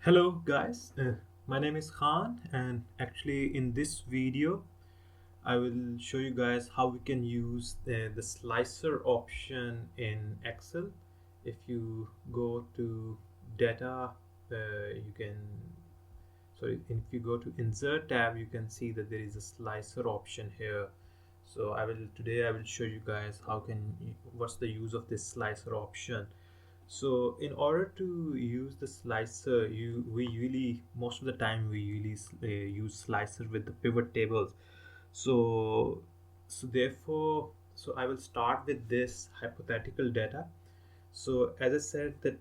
Hello guys, my name is Khan, and actually in this video I will show you guys how we can use the slicer option in Excel. If you go to data, you can if you go to insert tab, you can see that there is a slicer option here. So I will show you guys what's the use of this slicer option. So in order to use the slicer, we usually most of the time we usually use slicer with the pivot tables. So so I will start with this hypothetical data. So as I said that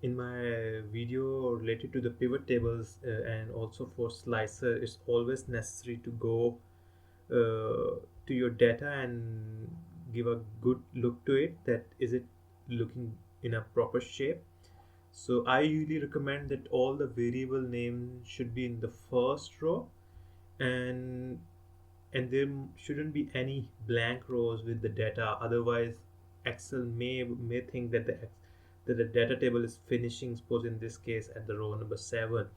in my video related to the pivot tables and also for slicer, it's always necessary to go to your data and give a good look to it, that is it looking in a proper shape. So I usually recommend that all the variable names should be in the first row, and there shouldn't be any blank rows with the data. Otherwise Excel may think that the data table is finishing, suppose in this case at the row number 7.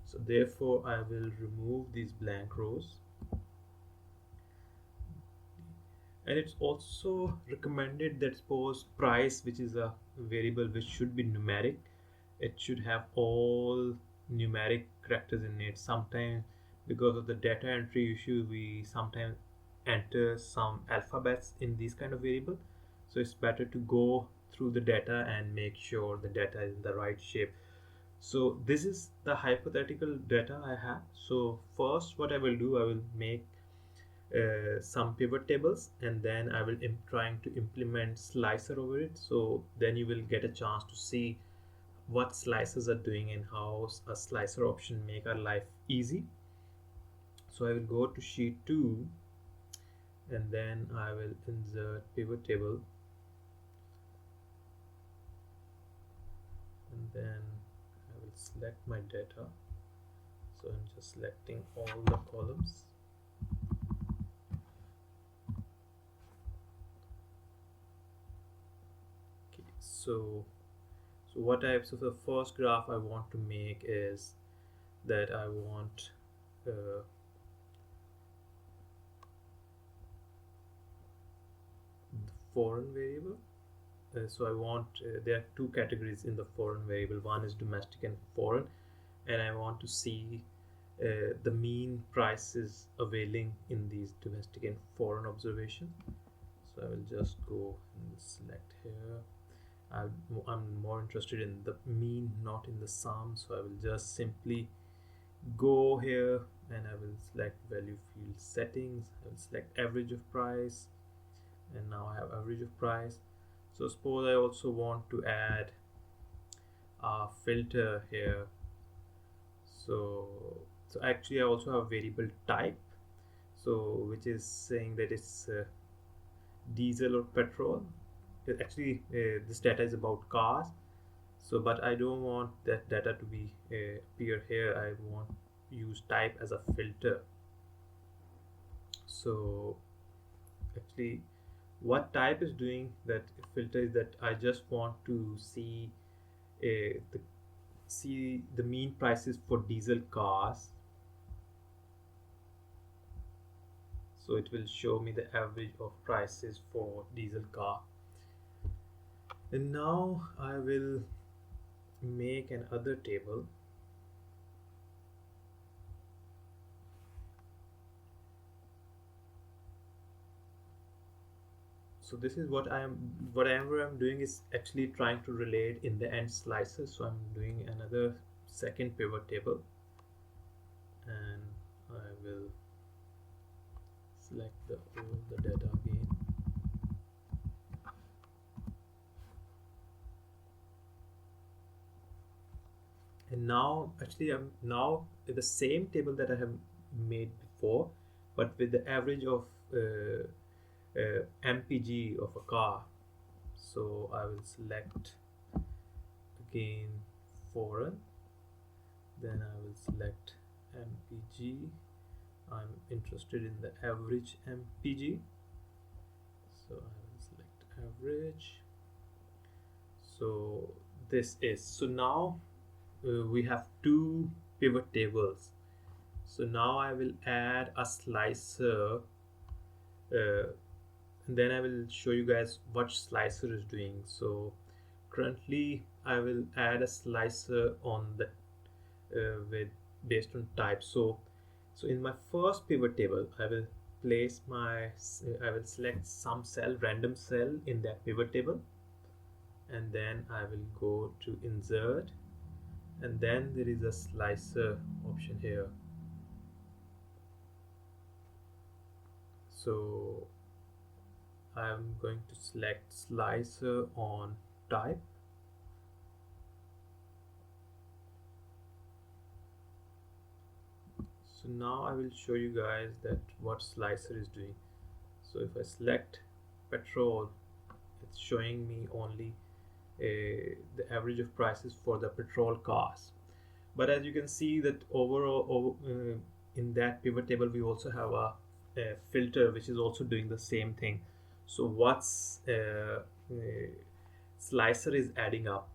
So therefore I will remove these blank rows. And it's also recommended that suppose price, which is a variable which should be numeric, it should have all numeric characters in it. Sometimes because of the data entry issue, we sometimes enter some alphabets in these kind of variable. So it's better to go through the data and make sure the data is in the right shape. So this is the hypothetical data I have. So first what I will do, I will make some pivot tables, and then I will trying to implement slicer over it. So then you will get a chance to see what slicers are doing and how a slicer option make our life easy. So I will go to sheet 2, and then I will insert pivot table, and then I will select my data. So I'm just selecting all the columns. Okay, so the first graph I want to make is that I want uh, the foreign variable. So I want there are two categories in the foreign variable. One is domestic and foreign, and I want to see the mean prices availing in these domestic and foreign observation. So I will just go and select here. I'm more interested in the mean, not in the sum. So I will just simply go here and I will select value field settings. I will select average of price, and now I have average of price. So suppose I also want to add a filter here. So actually I also have variable type, so which is saying that it's diesel or petrol. Actually this data is about cars. So but I don't want that data to be appear here. I want use type as a filter. So actually what type is doing that filter is that I just want to see the mean prices for diesel cars. So it will show me the average of prices for diesel car. And now I will make another table. So this is whatever I'm doing is actually trying to relate in the end slices. So I'm doing another second pivot table, and I will select all the data again. And now actually I'm now the same table that I have made before, but with the average of mpg of a car. So I will select again foreign, then I will select mpg. I'm interested in the average mpg, so I will select average. So this is, so now we have two pivot tables. So now I will add a slicer, uh, and then I will show you guys what slicer is doing. So currently I will add a slicer on the with based on type. So in my first pivot table I will place my I will select some cell, random cell in that pivot table, and then I will go to insert, and then there is a slicer option here. So I'm going to select slicer on type. So now I will show you guys that what slicer is doing. So if I select petrol, it's showing me only the average of prices for the petrol cars. But as you can see that overall in that pivot table we also have a filter which is also doing the same thing. So what's slicer is adding up?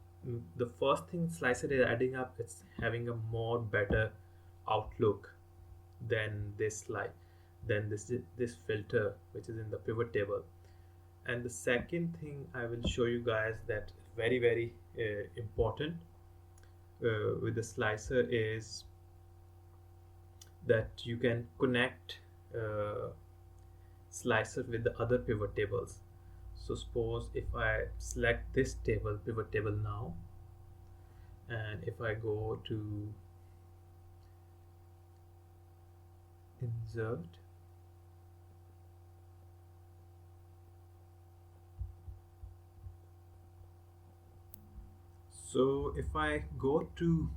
The first thing slicer is adding up, it's having a more better outlook than this filter which is in the pivot table. And the second thing I will show you guys that very important with the slicer is that you can connect slicer with the other pivot tables. So suppose if I select this table, pivot table now, and if I go to insert, so if I go to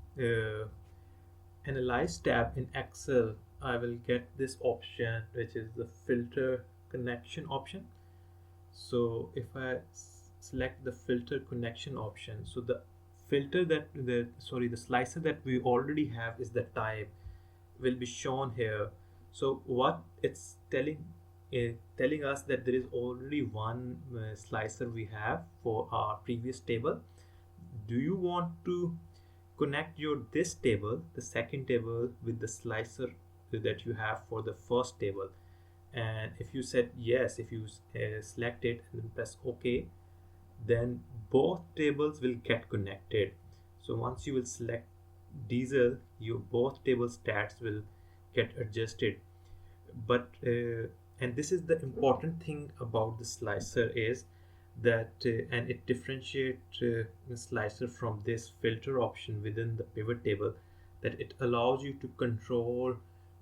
Analyze tab in Excel, I will get this option which is the filter connection option. So if I select the filter connection option, so the filter that the slicer that we already have is the type will be shown here. So what it's telling us that there is already one slicer we have for our previous table. Do you want to connect your this table, the second table, with the slicer that you have for the first table? And if you said yes, if you select it and then press OK, then both tables will get connected. So once you will select diesel, your both table stats will get adjusted. But and this is the important thing about the slicer is that and it differentiates the slicer from this filter option within the pivot table, that it allows you to control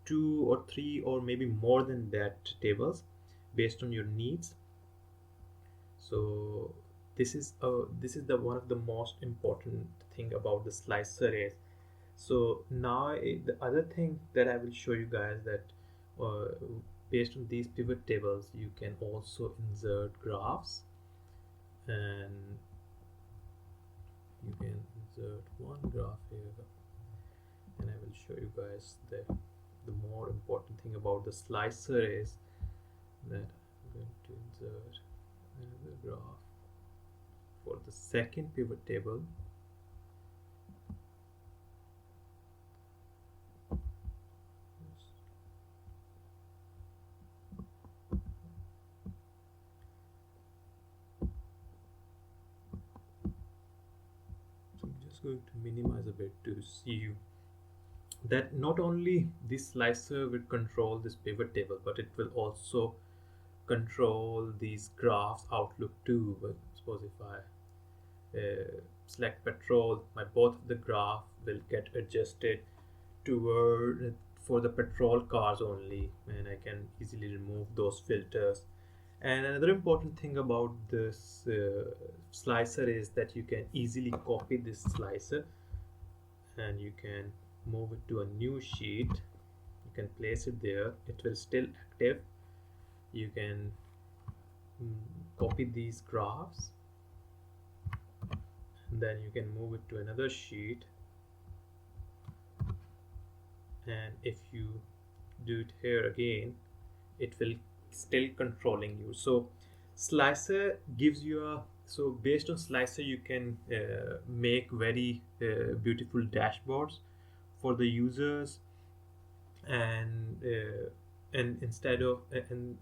two or three or maybe more than that tables based on your needs. So this is the one of the most important thing about the slicer is. So now the other thing that I will show you guys that uh, based on these pivot tables you can also insert graphs, and you can insert one graph here, and I will show you guys the more important thing about the slicer is that I'm going to insert another graph for the second pivot table. So I'm just going to minimize a bit to see you that not only this slicer will control this pivot table, but it will also control these graphs outlook too. But suppose if I select petrol, my both of the graph will get adjusted toward for the petrol cars only, and I can easily remove those filters. And another important thing about this slicer is that you can easily copy this slicer and you can move it to a new sheet. You can place it there, it will still active. You can copy these graphs, and then you can move it to another sheet, and if you do it here again, it will still controlling you. So slicer gives you a So based on Slicer, you can make very beautiful dashboards for the users, and instead of and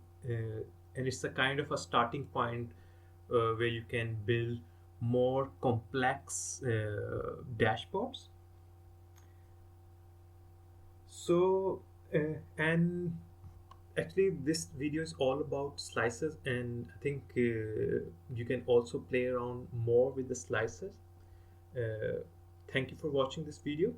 it's a kind of a starting point where you can build more complex dashboards. So and actually this video is all about slices, and I think you can also play around more with the slices. uh, Thank you for watching this video.